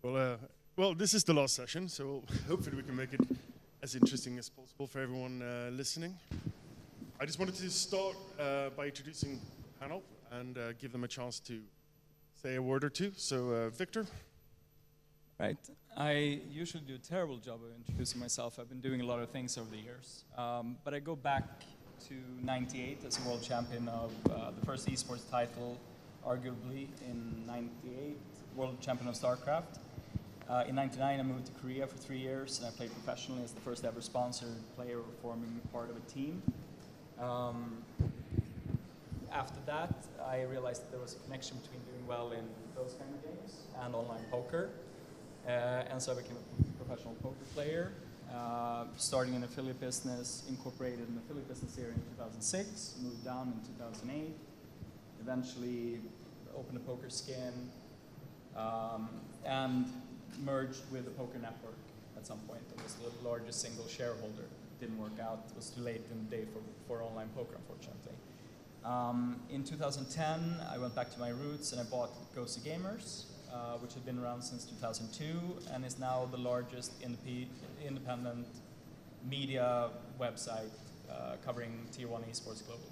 Well, this is the last session, so hopefully we can make it as interesting as possible for everyone listening. I just wanted to start by introducing the panel and give them a chance to say a word or two. So, Victor. Right. I usually do a terrible job of introducing myself. I've been doing a lot of things over the years. But I go back to '98 as a world champion of the first eSports title, arguably, in '98, world champion of StarCraft. In '99, I moved to Korea for 3 years, and I played professionally as the first ever sponsored player forming part of a team. After that, I realized that there was a connection between doing well in those kind of games and online poker. And so I became a professional poker player, starting an affiliate business, incorporated an affiliate business here in 2006, moved down in 2008, eventually opened a poker skin, and merged with the Poker Network at some point. I was the largest single shareholder. Didn't work out. It was too late in the day for online poker, unfortunately. In 2010, I went back to my roots and I bought Ghosty Gamers, which had been around since 2002 and is now the largest independent media website covering Tier 1 eSports globally.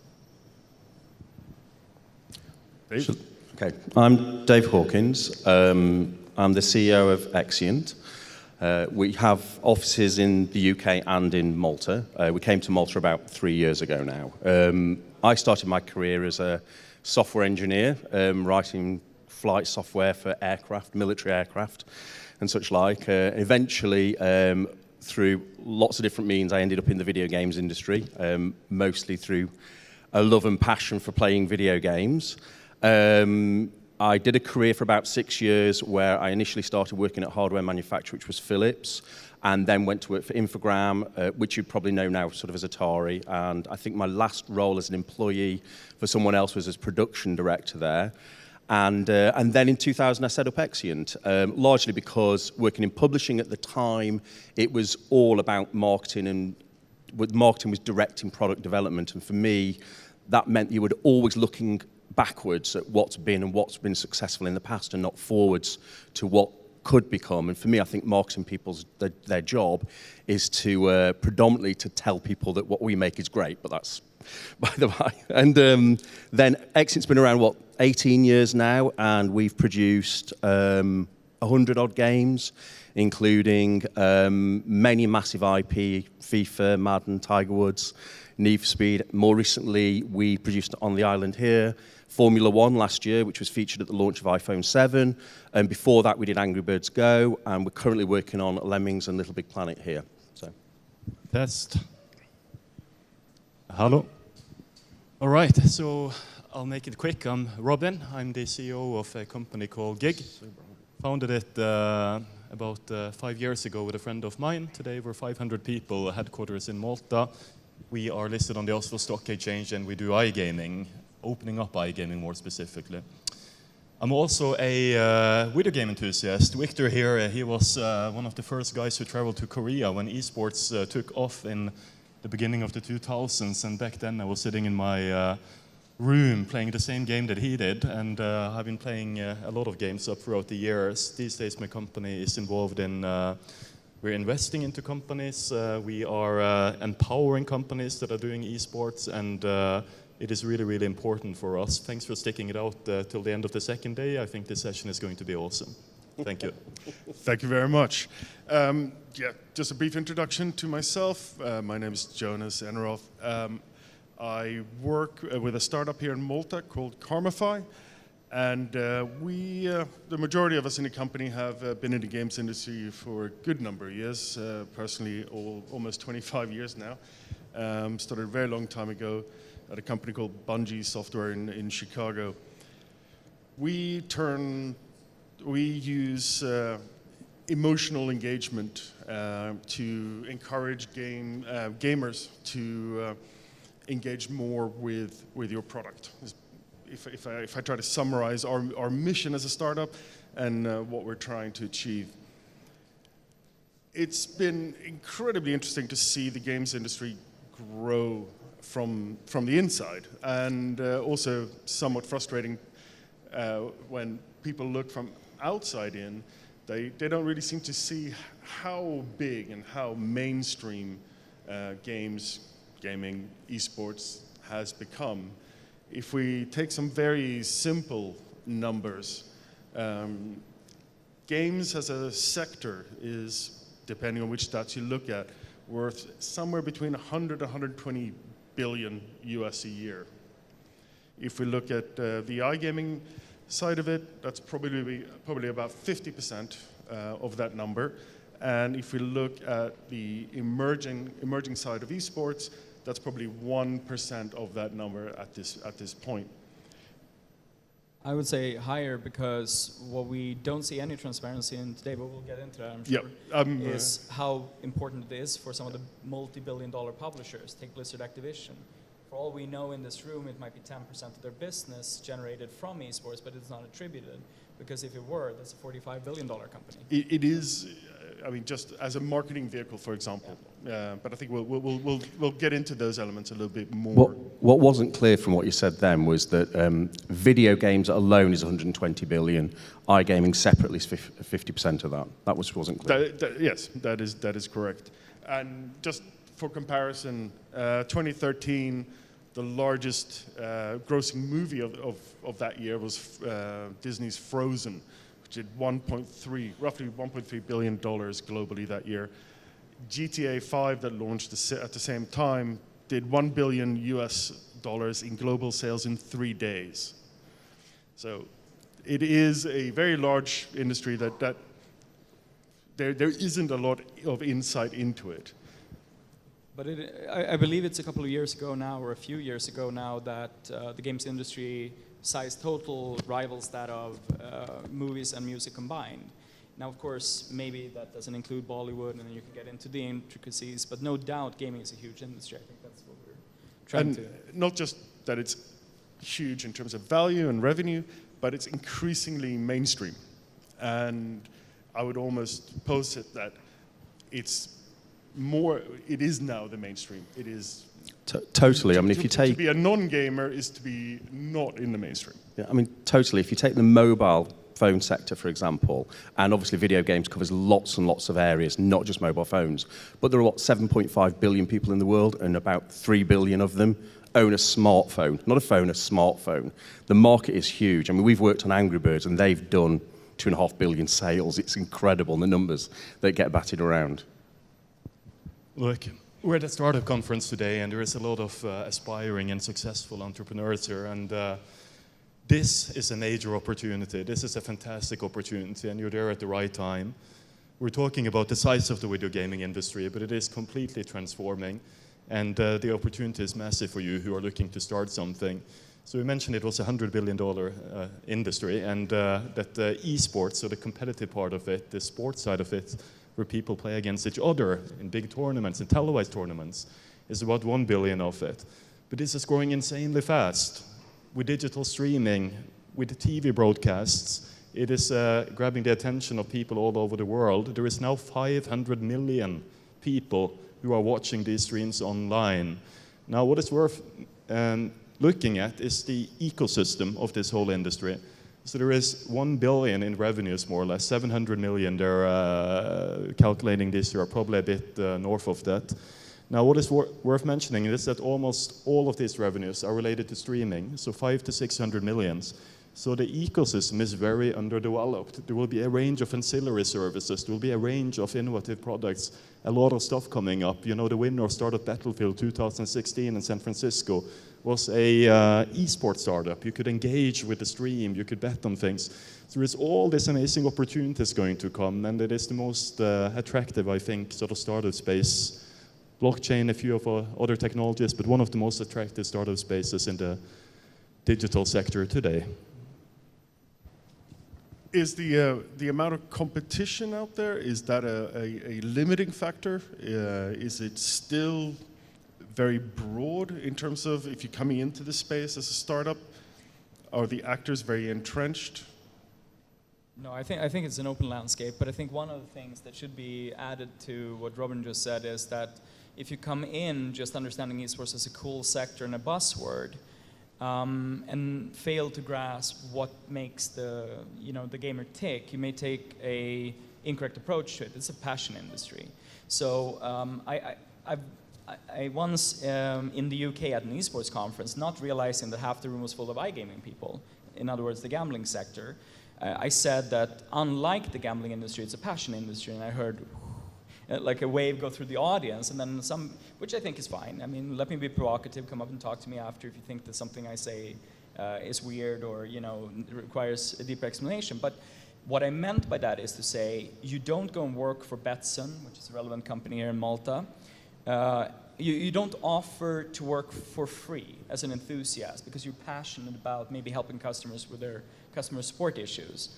Dave? Okay, I'm Dave Hawkins. I'm the CEO of Exient. We have offices in the UK and in Malta. We came to Malta about 3 years ago now. I started my career as a software engineer, writing flight software for aircraft, military aircraft, and such like. Eventually, through lots of different means, I ended up in the video games industry, mostly through a love and passion for playing video games. I did a career for about 6 years where I initially started working at hardware manufacturer, which was Philips, and then went to work for Infogram, which you probably know now sort of as Atari. And I think my last role as an employee for someone else was as production director there. And then in 2000, I set up Exient, largely because working in publishing at the time, it was all about marketing, and marketing was directing product development. And for me, that meant you were always looking backwards at what's been and what's been successful in the past and not forwards to what could become. And for me, I think marketing people's, their job is to predominantly to tell people that what we make is great, but that's by the way. And then Exient's been around, 18 years now, and we've produced 100 odd games, including many massive IP, FIFA, Madden, Tiger Woods, Need for Speed. More recently, we produced on the island here Formula 1 last year, which was featured at the launch of iPhone 7. And before that, we did Angry Birds Go, and we're currently working on Lemmings and Little Big Planet here. So, Test. Hello. All right, so I'll make it quick. I'm Robin. I'm the CEO of a company called Gig. Founded it about 5 years ago with a friend of mine. Today we're 500 people, headquarters in Malta. We are listed on the Oslo Stock Exchange, and we do iGaming, opening up iGaming more specifically. I'm also a video game enthusiast. Victor here, he was one of the first guys who traveled to Korea when eSports took off in the beginning of the 2000s, and back then I was sitting in my room playing the same game that he did, and I've been playing a lot of games up throughout the years. These days my company is involved in, we're investing into companies, we are empowering companies that are doing eSports, and it is really, really important for us. Thanks for sticking it out till the end of the second day. I think this session is going to be awesome. Thank you. Thank you very much. Yeah, just a brief introduction to myself. My name is Jonas Eneroth. I work with a startup here in Malta called Karmafy, and the majority of us in the company have been in the games industry for a good number of years. Personally, almost 25 years now. Started a very long time ago at a company called Bungie Software in Chicago. We use emotional engagement to encourage gamers to engage more with your product. If I try to summarize our mission as a startup and what we're trying to achieve. It's been incredibly interesting to see the games industry grow from the inside, and also somewhat frustrating when people look from outside in They don't really seem to see how big and how mainstream gaming, esports has become. If we take some very simple numbers, games as a sector is, depending on which stats you look at, worth somewhere between 100 and 120 billion US a year. If we look at the iGaming side of it, that's probably about 50% of that number. And if we look at the emerging side of esports, that's probably 1% of that number at this point. I would say higher, because what we don't see any transparency in today, but we'll get into that, I'm sure, is how important it is for some of the multi-billion-dollar publishers. Take Blizzard Activision. For all we know in this room, it might be 10% of their business generated from esports, but it's not attributed, because if it were, that's a $45 billion company. It is, I mean, just as a marketing vehicle, for example. But I think we'll get into those elements a little bit more. What wasn't clear from what you said then was that video games alone is 120 billion. iGaming separately is 50% of that. That wasn't clear. Yes, that is correct. And just for comparison, 2013, the largest grossing movie of that year was Disney's Frozen, which did roughly $1.3 billion globally that year. GTA 5 that launched at the same time did $1 billion US in global sales in 3 days. So it is a very large industry that there isn't a lot of insight into it. But I believe it's a couple of years ago now, or a few years ago now, that the games industry size total rivals that of movies and music combined. Now, of course, maybe that doesn't include Bollywood, and then you can get into the intricacies, but no doubt gaming is a huge industry. I think that's what we're trying to... Not just that it's huge in terms of value and revenue, but it's increasingly mainstream. And I would almost pose it that it is now the mainstream. It is... Totally. I mean, if you take... To be a non-gamer is to be not in the mainstream. Yeah, I mean, totally. If you take the mobile phone sector, for example, and obviously video games covers lots and lots of areas, not just mobile phones, but there are, 7.5 billion people in the world, and about 3 billion of them own a smartphone. Not a phone, a smartphone. The market is huge. I mean, we've worked on Angry Birds, and they've done 2.5 billion sales. It's incredible, the numbers that get batted around. Look, we're at a startup conference today, and there is a lot of aspiring and successful entrepreneurs here, and this is a major opportunity. This is a fantastic opportunity, and you're there at the right time. We're talking about the size of the video gaming industry, but it is completely transforming, and the opportunity is massive for you who are looking to start something. So we mentioned it was a $100 billion industry, and that eSports, so the competitive part of it, the sports side of it, where people play against each other in big tournaments, in televised tournaments, is about 1 billion of it. But this is growing insanely fast. With digital streaming, with the TV broadcasts, it is grabbing the attention of people all over the world. There is now 500 million people who are watching these streams online. Now, what is worth looking at is the ecosystem of this whole industry. So there is 1 billion in revenues, more or less, 700 million they're calculating this year, probably a bit north of that. Now, what is worth mentioning is that almost all of these revenues are related to streaming, so 500 to 600 millions. So the ecosystem is very underdeveloped. There will be a range of ancillary services. There will be a range of innovative products, a lot of stuff coming up. You know, the winner of Startup Battlefield 2016 in San Francisco was a eSports startup. You could engage with the stream. You could bet on things. So there is all this amazing opportunities going to come, and it is the most attractive, I think, sort of startup space. Blockchain, a few of other technologies, but one of the most attractive startup spaces in the digital sector today. Is the amount of competition out there, is that a limiting factor? Is it still very broad in terms of if you're coming into the space as a startup? Are the actors very entrenched? No, I think it's an open landscape, but I think one of the things that should be added to what Robin just said is that if you come in just understanding esports as a cool sector and a buzzword, and fail to grasp what makes the gamer tick, you may take a incorrect approach to it. It's a passion industry. So I once in the UK at an eSports conference, not realizing that half the room was full of iGaming people, in other words, the gambling sector, I said that unlike the gambling industry, it's a passion industry, and I heard like a wave go through the audience, and then some, which I think is fine. I mean, let me be provocative, come up and talk to me after if you think that something I say is weird or requires a deeper explanation. But what I meant by that is to say, you don't go and work for Betsson, which is a relevant company here in Malta. You don't offer to work for free as an enthusiast because you're passionate about maybe helping customers with their customer support issues.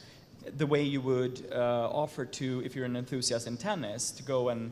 The way you would offer to, if you're an enthusiast in tennis, to go and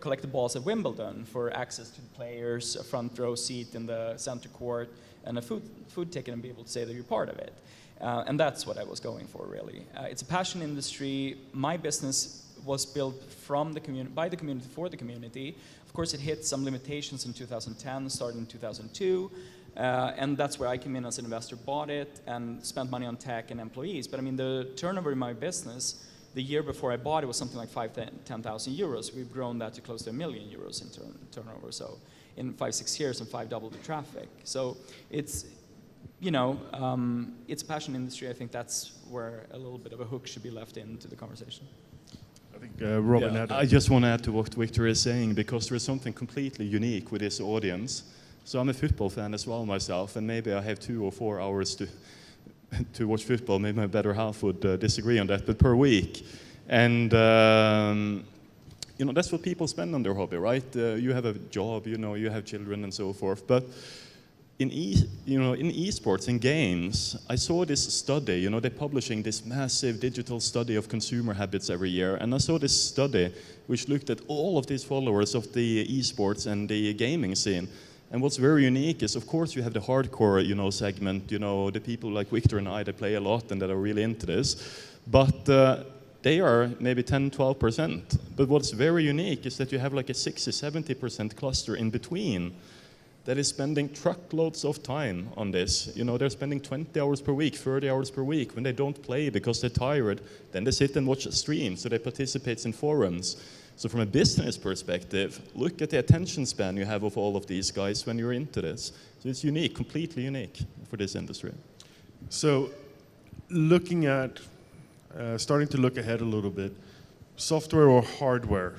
collect the balls at Wimbledon for access to the players, a front row seat in the center court, and a food ticket, and be able to say that you're part of it. And that's what I was going for, really. It's a passion industry. My business was built from the community, by the community, for the community. Of course, it hit some limitations in 2010, started in 2002. And that's where I came in as an investor, bought it, and spent money on tech and employees. But I mean, the turnover in my business, the year before I bought it was something like 10,000 euros. We've grown that to close to €1 million in turnover. So in 5-6 years, and 5-doubled the traffic. So it's, it's a passion industry. I think that's where a little bit of a hook should be left into the conversation. I think Robin had. I just want to add to what Victor is saying, because there is something completely unique with this audience. So I'm a football fan as well myself, and maybe I have 2 or 4 hours to watch football. Maybe my better half would disagree on that, but per week. And that's what people spend on their hobby, right? You have a job, you have children and so forth. But in eSports, in games, I saw this study. They're publishing this massive digital study of consumer habits every year, and I saw this study which looked at all of these followers of the eSports and the gaming scene. And what's very unique is, of course, you have the hardcore, segment, the people like Victor and I that play a lot and that are really into this. But they are maybe 10-12%. But what's very unique is that you have like a 60-70% cluster in between that is spending truckloads of time on this. They're spending 20 hours per week, 30 hours per week. When they don't play because they're tired, then they sit and watch streams, so they participate in forums. So from a business perspective, look at the attention span you have of all of these guys when you're into this. So it's unique, completely unique for this industry. So looking at, starting to look ahead a little bit, software or hardware,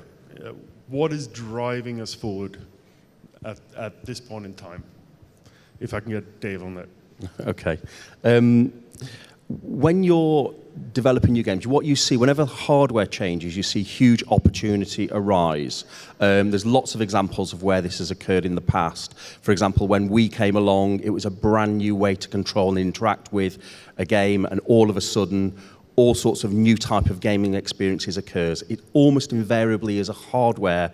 what is driving us forward at this point in time? If I can get Dave on that. Okay. When you're developing new games, what you see, whenever hardware changes, you see huge opportunity arise. There's lots of examples of where this has occurred in the past. For example, when we came along, it was a brand new way to control and interact with a game, and all of a sudden, all sorts of new type of gaming experiences occurs. It almost invariably is a hardware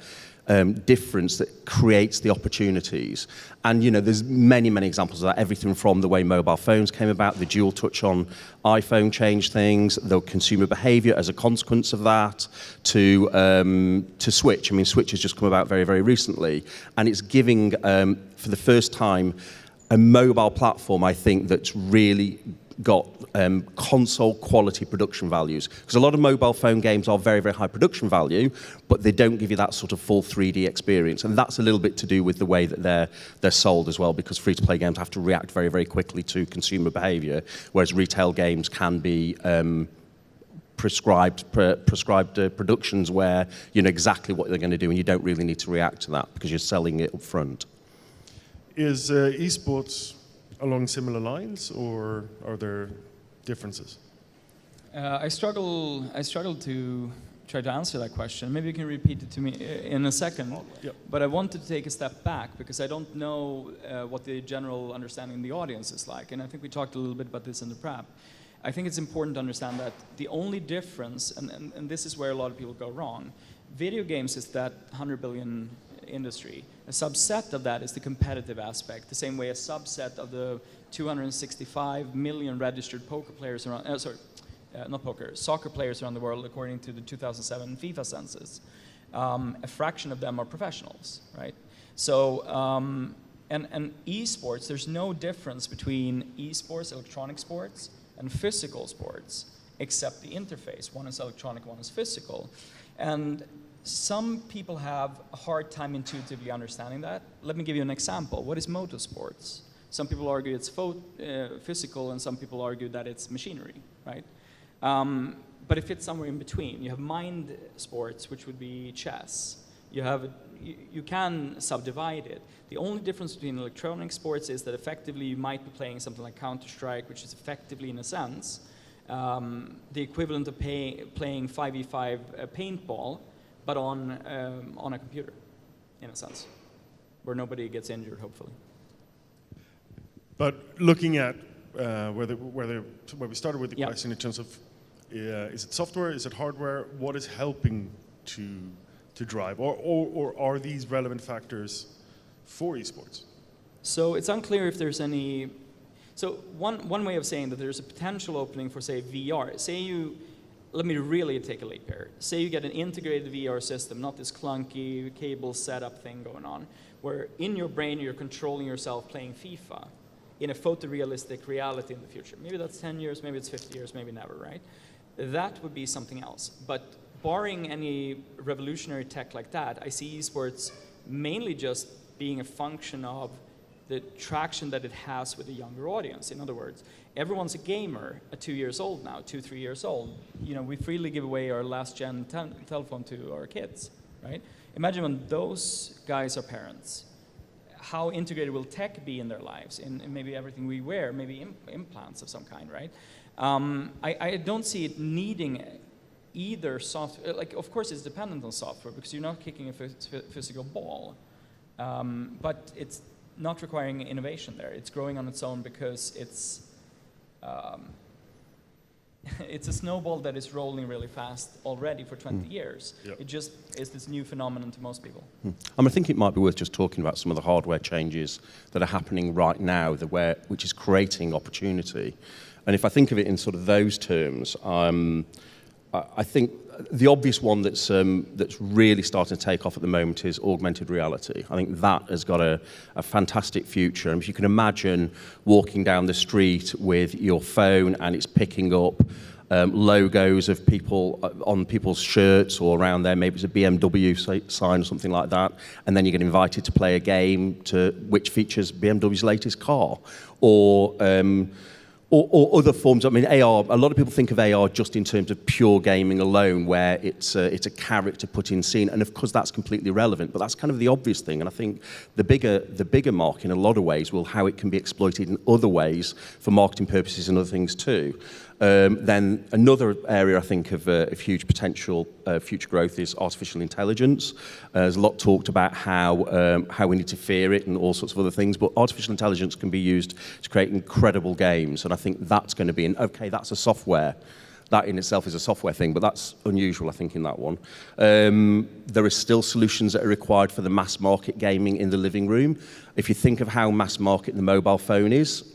difference that creates the opportunities. And there's many, many examples of that, everything from the way mobile phones came about, the dual touch on iPhone changed things, the consumer behavior as a consequence of that, to Switch. I mean, Switch has just come about very, very recently, and it's giving, for the first time, a mobile platform, I think, that's really got console quality production values, because a lot of mobile phone games are very, very high production value, but they don't give you that sort of full 3D experience, and that's a little bit to do with the way that they're sold as well, because free-to-play games have to react very, very quickly to consumer behavior, whereas retail games can be prescribed productions where you know exactly what they're going to do, and you don't really need to react to that because you're selling it up front. Is eSports along similar lines, or are there differences? I struggle to try to answer that question. Maybe you can repeat it to me in a second. Yep. But I wanted to take a step back because I don't know what the general understanding in the audience is like. And I think we talked a little bit about this in the prep. I think it's important to understand that the only difference, and this is where a lot of people go wrong, video games is that 100 billion industry. A subset of that is the competitive aspect, the same way a subset of the 265 million registered poker players around, soccer players around the world, according to the 2007 FIFA census. A fraction of them are professionals, right? So And eSports, there's no difference between eSports, electronic sports, and physical sports, except the interface. One is electronic, one is physical. And some people have a hard time intuitively understanding that. Let me give you an example. What is motorsports? Some people argue it's physical, and some people argue that it's machinery, right? But it fits somewhere in between. You have mind sports, which would be chess. You can subdivide it. The only difference between electronic sports is that effectively you might be playing something like Counter-Strike, which is effectively, in a sense, the equivalent of playing 5v5 paintball, but on a computer, in a sense, where nobody gets injured, hopefully. But looking at where we started with the question in terms of, is it software, is it hardware, what is helping to drive, or are these relevant factors for esports? So it's unclear if there's any. So one way of saying that there's a potential opening for, say, VR. Let me really take a leap here. Say you get an integrated VR system, not this clunky cable setup thing going on, where in your brain you're controlling yourself playing FIFA in a photorealistic reality in the future. Maybe that's 10 years, maybe it's 50 years, maybe never, right? That would be something else. But barring any revolutionary tech like that, I see esports mainly just being a function of the traction that it has with a younger audience. In other words, everyone's a gamer at 2 years old now, 2-3 years old. You know, we freely give away our last gen telephone to our kids, right? Imagine when those guys are parents, how integrated will tech be in their lives, in maybe everything we wear, maybe implants of some kind, right? I don't see it needing either software. Like, of course it's dependent on software because you're not kicking a physical ball, but it's not requiring innovation there. It's growing on its own because it's a snowball that is rolling really fast already for 20 years. Yep. It just is this new phenomenon to most people. I think it might be worth just talking about some of the hardware changes that are happening right now, which is creating opportunity. And if I think of it in sort of those terms, I think the obvious one that's really starting to take off at the moment is augmented reality. I think that has got a fantastic future. And if you can imagine walking down the street with your phone and it's picking up logos of people on people's shirts or around there, maybe it's a BMW sign or something like that, and then you get invited to play a game which features BMW's latest car, or other forms. I mean, AR, a lot of people think of AR just in terms of pure gaming alone, where it's a character put in scene, and of course that's completely relevant, but that's kind of the obvious thing. And I think the bigger mark in a lot of ways will how it can be exploited in other ways for marketing purposes and other things too. Then another area I think of huge potential future growth is artificial intelligence. There's a lot talked about how we need to fear it and all sorts of other things, but artificial intelligence can be used to create incredible games, and I think that's going to be that's a software. That in itself is a software thing, but that's unusual, I think, in that one. There are still solutions that are required for the mass market gaming in the living room. If you think of how mass market the mobile phone is,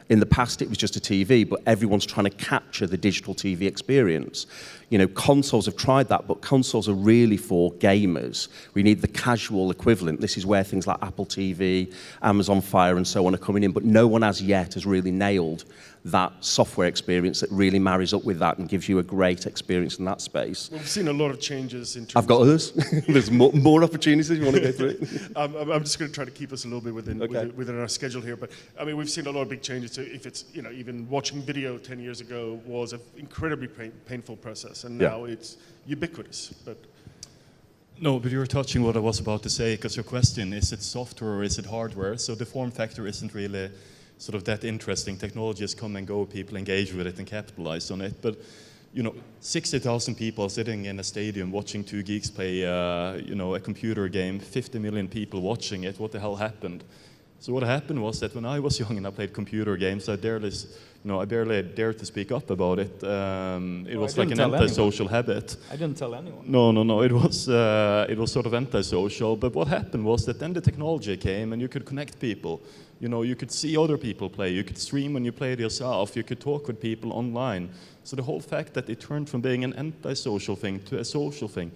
in the past, it was just a TV, but everyone's trying to capture the digital TV experience. You know, consoles have tried that, but consoles are really for gamers. We need the casual equivalent. This is where things like Apple TV, Amazon Fire, and so on are coming in, but no one as yet has really nailed that software experience that really marries up with that and gives you a great experience in that space. We've seen a lot of changes in terms I've got others. There's more opportunities if you want to go through it. I'm just going to try to keep us a little bit within our schedule here, but I mean, we've seen a lot of big changes to, if it's, you know, even watching video 10 years ago was an incredibly painful process, and now it's ubiquitous. But no, but you're touching what I was about to say, because your question, is it software or is it hardware? So the form factor isn't really sort of that interesting. Technologies come and go, people engage with it and capitalize on it. But, you know, 60,000 people sitting in a stadium watching two geeks play, you know, a computer game, 50 million people watching it, what the hell happened? So what happened was that when I was young and I played computer games, I barely dared to speak up about it. It was like an antisocial habit. I didn't tell anyone. No. It was sort of antisocial. But what happened was that then the technology came and you could connect people. You know, you could see other people play. You could stream when you played yourself. You could talk with people online. So the whole fact that it turned from being an antisocial thing to a social thing,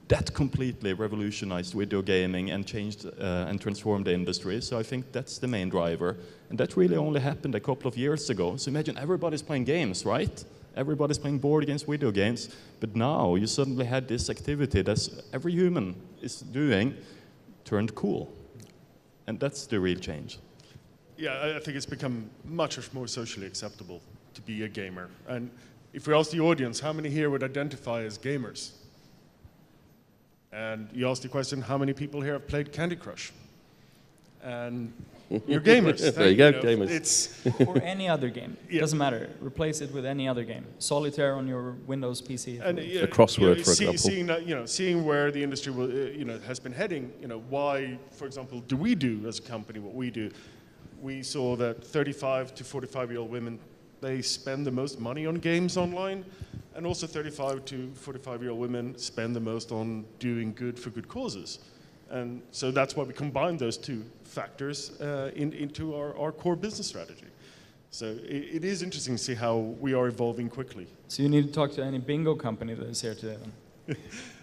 that completely revolutionized video gaming and changed and transformed the industry. So I think that's the main driver. And that really only happened a couple of years ago. So imagine everybody's playing games, right? Everybody's playing board games, video games. But now you suddenly had this activity that every human is doing turned cool. And that's the real change. Yeah, I think it's become much more socially acceptable to be a gamer. And if we ask the audience, how many here would identify as gamers? And you ask the question, how many people here have played Candy Crush? And you're gamers. There you go, gamers. It's Or any other game. Yeah. Doesn't matter. Replace it with any other game. Solitaire on your Windows PC. and, A crossword, for example. Seeing that, seeing where the industry will, has been heading. Why, for example, do we do as a company what we do? We saw that 35 to 45-year-old women, they spend the most money on games online, and also 35 to 45-year-old women spend the most on doing good for good causes. And so that's why we combine those two factors into our core business strategy. So it is interesting to see how we are evolving quickly. So you need to talk to any bingo company that is here today then.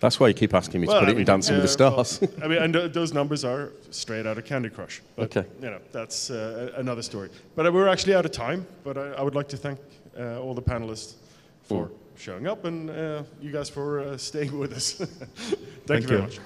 That's why you keep asking me to put it in Dancing with the Stars. And those numbers are straight out of Candy Crush. But, Okay. That's another story. But we're actually out of time. But I would like to thank all the panelists for showing up and you guys for staying with us. Thank you very much.